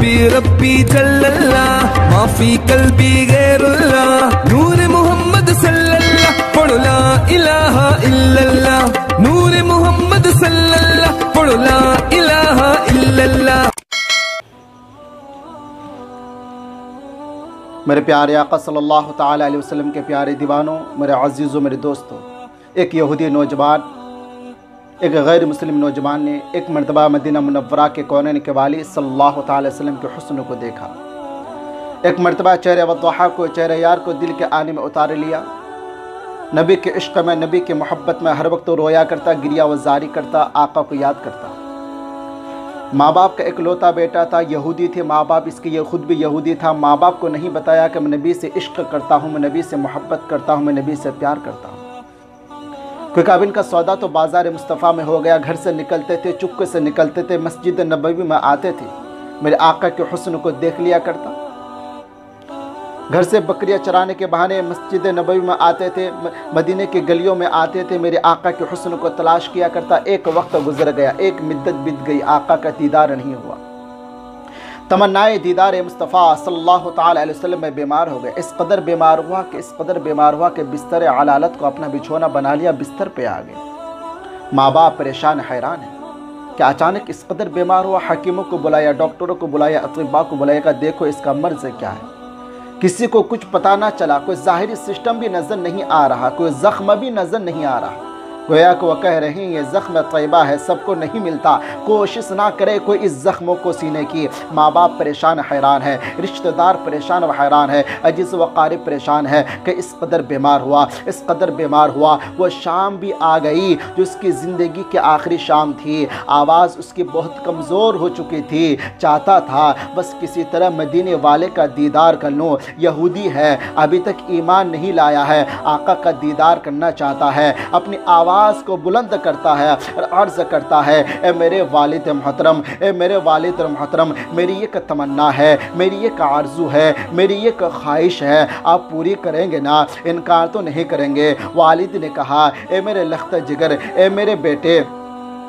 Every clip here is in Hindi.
हस्बी रब्बी जल्लल्लाह माफी कल्बी गैरुल्लाह नूर मोहम्मद सल्लल्लाह पढ़ो ला इलाहा इल्लल्लाह नूर मोहम्मद सल्लल्लाह पढ़ो ला इलाहा इल्लल्लाह। मेरे प्यारे आका सल्लल्लाहु ताला अलैहि वसल्लम के प्यारे दीवानों, मेरे अजीज़ों, मेरे दोस्तों, एक यहूदी नौजवान, एक गैर मुस्लिम नौजवान ने एक मरतबा मदीना मुनव्वरा के कौनैन के वाली सल्लल्लाहु ताला अलैहि वसल्लम के हुस्न को देखा। एक मरतबा चेहरे वद्दुहा को, चेहरे यार को दिल के आने में उतार लिया। नबी के इश्क़ में, नबी की मोहब्बत में हर वक्त रोया करता, गिरिया वजारी करता, आका को याद करता। माँ बाप का इकलौता बेटा था, यहूदी थे माँ बाप इसके, ये ख़ुद भी यहूदी था। माँ बाप को नहीं बताया कि मैं नबी से इश्क़ करता हूँ, मैं नबी से मोहब्बत करता हूँ, मैं नबी से प्यार करता हूँ। क्योंकि अब इनका सौदा तो बाज़ार मुस्तफ़ा में हो गया। घर से निकलते थे, चुपके से निकलते थे, मस्जिद नबवी में आते थे, मेरे आका के हुस्न को देख लिया करता। घर से बकरियां चराने के बहाने मस्जिद नबवी में आते थे, मदीने की गलियों में आते थे, मेरे आका के हुस्न को तलाश किया करता। एक वक्त गुजर गया, एक मुद्दत बीत गई, आका का दीदार नहीं हुआ। तमन्नाए दीदार मुस्तफ़ा सल्लल्लाहु ताला अलैहि वसल्लम में बीमार हो गए। इस कदर बीमार हुआ कि बिस्तर अलालत को अपना बिछौना बना लिया, बिस्तर पे आ गए। माँ बाप परेशान हैरान है कि अचानक इस कदर बीमार हुआ। हकीमों को बुलाया, डॉक्टरों को बुलाया, अतिबा को बुलाया, देखो इसका मर्ज़ क्या है। किसी को कुछ पता ना चला, कोई ज़ाहिरी सिस्टम भी नज़र नहीं आ रहा, कोई ज़ख्म भी नज़र नहीं आ रहा। गोया को वह कह रहे हैं ये ज़ख्म तैयबा है, सबको नहीं मिलता, कोशिश ना करे कोई इस ज़ख्मों को सीने की। माँ बाप परेशान हैरान है, रिश्तेदार परेशान व हैरान है, अजीज़ व क़ारिब परेशान है कि इस कदर बीमार हुआ, इस कदर बीमार हुआ। वह शाम भी आ गई जो उसकी ज़िंदगी की आखिरी शाम थी। आवाज़ उसकी बहुत कमज़ोर हो चुकी थी। चाहता था बस किसी तरह मदीने वाले का दीदार कर लूँ। यहूदी है, अभी तक ईमान नहीं लाया है, आका का दीदार करना चाहता है। अपनी आवाज़ को बुलंद करता है और अर्ज़ करता है, ए मेरे वालिद मोहतरम, ए मेरे वालिद मोहतरम, मेरी एक तमन्ना है, मेरी एक आरज़ू है, मेरी एक ख्वाहिश है, आप पूरी करेंगे ना? इनकार तो नहीं करेंगे। वालिद ने कहा, ए मेरे लख्त जिगर, ए मेरे बेटे,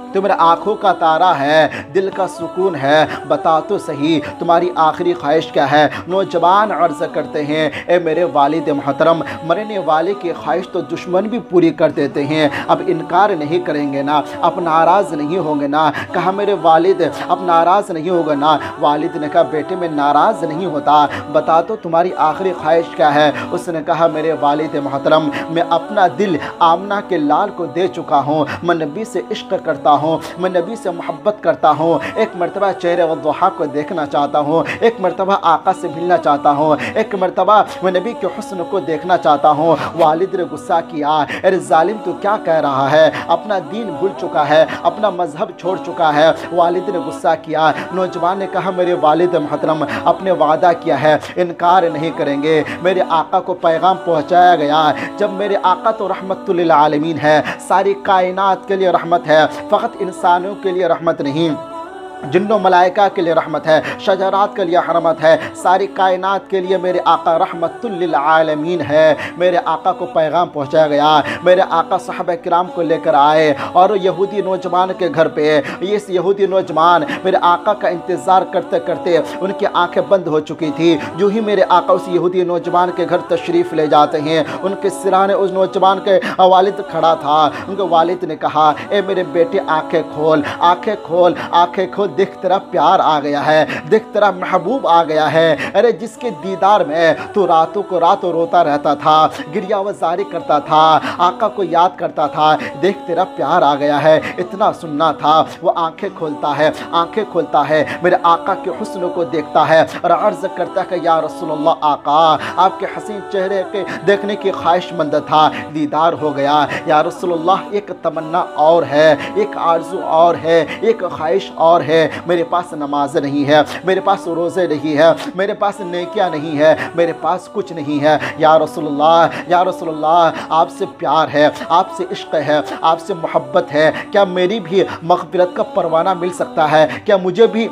तो मेरा आँखों का तारा है, दिल का सुकून है, बता तो सही तुम्हारी आखिरी ख्वाहिश क्या है? नौजवान अर्ज़ करते हैं, ए मेरे वालिद मोहतरम, मरने वाले की ख्वाहिश तो दुश्मन भी पूरी कर देते हैं, अब इनकार नहीं करेंगे ना, अब नाराज़ नहीं होंगे ना? कहा मेरे वालिद अब नाराज़ नहीं होगा ना? वालिद ने कहा बेटे मैं नाराज़ नहीं होता, बता तो तुम्हारी आखिरी ख्वाहिश क्या है? उसने कहा मेरे वालिद मोहतरम, मैं अपना दिल आमना के लाल को दे चुका हूँ, मैं नबी से इश्क़ करता हूँ, मैं नबी से मोहब्बत करता हूँ, एक मरतबा चेहरे वद्दुहा को देखना चाहता हूँ, एक मरतबा आका से मिलना चाहता हूँ, एक मरतबा मैं नबी के हुस्न को देखना चाहता हूँ। वालिद ने गुस्सा किया, अरे जालिम तू क्या कह रहा है? अपना दीन भूल चुका है, अपना मजहब छोड़ चुका है। वालिद ने गुस्सा किया। नौजवान ने कहा मेरे वालिद मोहतरम, अपने वादा किया है, इनकार नहीं करेंगे। मेरे आका को पैगाम पहुँचाया गया, जब मेरे आका तो रहमतुल लिल आलमीन है, सारी कायनात के लिए रहमत है, फ़कत इंसानों के लिए रहमत नहीं, जिन्नो मलाइका के लिए रहमत है, शजरात के लिए रहमत है, सारी कायनात के लिए मेरे आका रहमतुल लिल आलमीन है। मेरे आका को पैगाम पहुंचाया गया। मेरे आका सहाबा किराम को लेकर आए और यहूदी नौजवान के घर पे, ये यहूदी नौजवान मेरे आका का इंतज़ार करते करते उनकी आंखें बंद हो चुकी थी। जो ही मेरे आका उस यहूदी नौजवान के घर तशरीफ़ ले जाते हैं, उनके सिराने उस नौजवान के वालिद खड़ा था। उनके वालिद ने कहा, ए मेरे बेटे आंखें खोल, आंखें खोल, आंखें खोल, देख तेरा प्यार आ गया है, देख तेरा महबूब आ गया है। अरे जिसके दीदार में तो रातों को रातों रोता रहता था, गिरिया वजारी करता था, आका को याद करता था, देख तेरा प्यार आ गया है। इतना सुनना था। वो आंखें खोलता है, आंखें खोलता है, मेरे आका के हुस्न को देखता है और अर्ज़ करता है कि या रसूलल्लाह, आका आपके हसीन चेहरे के देखने की ख्वाहिशमंद था, दीदार हो गया। या रसूलल्लाह एक तमन्ना और है, एक आरज़ू और है, एक ख्वाहिश और है। मेरे पास नमाज नहीं है, मेरे पास रोज़े नहीं है, मेरे पास नेकियां नहीं है, मेरे पास कुछ नहीं है। या रसूलुल्लाह, या रसूलुल्लाह, आपसे प्यार है, आपसे इश्क़ है, आपसे मोहब्बत है, क्या मेरी भी मग़फ़िरत का परवाना मिल सकता है? क्या मुझे भी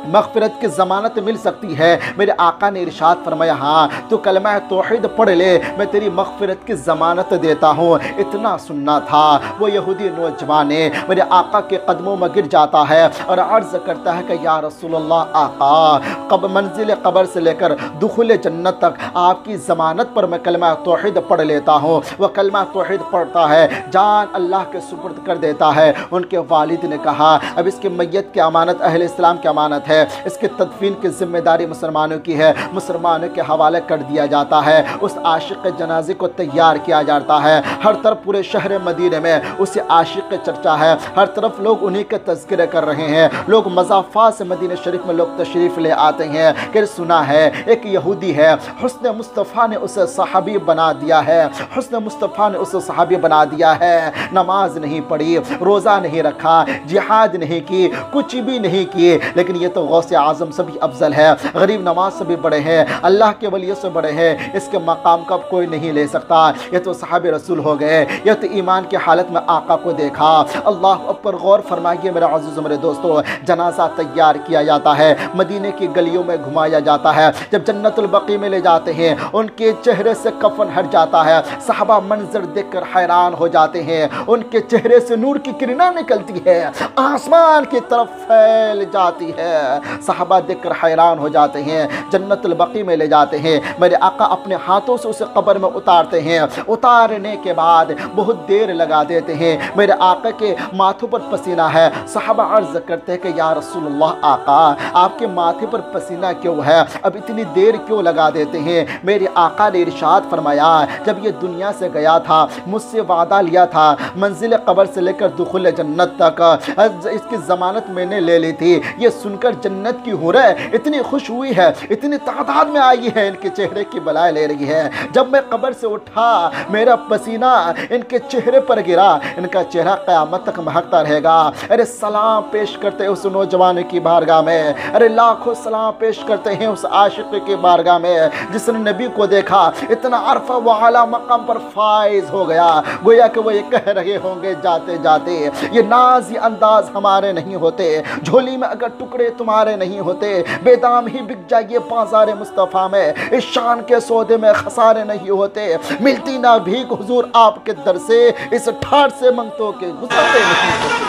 मग़फ़िरत की ज़मानत मिल सकती है। मेरे आका ने इरशाद फरमाया, हाँ तो कलमा तौहीद पढ़ ले, मैं तेरी मग़फ़िरत की ज़मानत देता हूँ। इतना सुनना था। वो यहूदी नौजवान मेरे आका के कदमों में गिर जाता है और अर्ज़ करता है कि या रसूलल्लाह आका, कब मंजिल क़ब्र से लेकर दुखुल जन्नत तक आपकी ज़मानत पर मैं कलमा तौहीद पढ़ लेता हूँ। वह कलमा तौहीद पढ़ता है, जान अल्लाह के सुपुर्द कर देता है। उनके वालिद ने कहा, अब इसकी मैयत की अमानत अहले इस्लाम की अमानत है, इसके तदफीन की जिम्मेदारी मुसलमानों की है। मुसलमानों के हवाले कर दिया जाता है। उस आशिक के जनाजे को तैयार किया जाता है। हर तरफ पूरे शहर मदीने में उस आशिक की चर्चा है। हर तरफ लोग उन्हीं के तज़किरे कर रहे हैं। लोग मज़ाफ़ा से मदीने शरीफ में लोग तशरीफ़ ले आते हैं कि सुना है एक यहूदी है, हुस्न मुस्तफ़ा ने उसे सहाबी बना दिया है। हुस्न मुस्तफ़ा ने उसे सहाबी बना दिया है। नमाज नहीं पढ़ी, रोज़ा नहीं रखा, जिहाद नहीं की, कुछ भी नहीं किए, लेकिन ये तो गौसे आज़म से भी अफजल है, गरीब नवाज से भी बड़े हैं, अल्लाह के वलियों से बड़े हैं। इसके मकाम का कोई नहीं ले सकता। ये तो सहाबे रसूल हो गए। ये तो ईमान की हालत में आका को देखा। अल्लाह अकबर। गौर फरमाइए मेरे अज़ीज़ मेरे दोस्तों, जनाजा तैयार किया जाता है, मदीने की गलियों में घुमाया जाता है। जब जन्नतुल बकी में ले जाते हैं, उनके चेहरे से कफन हट जाता है। सहाबा मंजर देखकर हैरान हो जाते हैं। उनके चेहरे से नूर की किरणें निकलती है, आसमान की तरफ फैल जाती है। सहाबा देखकर हैरान हो जाते हैं। जन्नतुल बकी में ले जाते हैं। मेरे आका अपने हाथों से उसे कब्र में उतारते हैं। उतारने के बाद बहुत देर लगा देते हैं। मेरे आका के माथों पर पसीना है। सहाबा अर्ज़ करते हैं कि या रसूलल्लाह आका, आपके माथे पर पसीना क्यों है, अब इतनी देर क्यों लगा देते हैं। मेरे आका ने इरशाद फरमाया, जब ये दुनिया से गया था मुझसे वादा लिया था मंजिल क़ब्र से लेकर दुखुल जन्नत तक इसकी ज़मानत मैंने ले ली थी। ये सुनकर जन्नत की हुरें इतनी खुश हुई है, इतनी तादाद में आई है, इनके चेहरे की बलाएं ले रही है। जब मैं कब्र से उठा, मेरा पसीना इनके चेहरे पर गिरा, इनका चेहरा क़यामत तक महकता रहेगा। अरे सलाम पेश करते हैं उस नौजवान की बारगाह में। अरे लाखों सलाम पेश करते हैं उस आशिक की बारगाह में जिसने नबी को देखा, इतना अरफा व आला मकाम पर फाइज हो गया। गोया कि वो ये कह रहे होंगे जाते जाते, ये नाज़ी अंदाज हमारे नहीं होते, झोली में अगर टुकड़े तुम्हारे नहीं होते, बेदाम ही बिक जाइए बाज़ार मुस्तफ़ा में, इस शान के सौदे में खसारे नहीं होते। मिलती ना भीख हुजूर आपके दर से, इस ठाठ से मंगतों के गुजरते नहीं होते।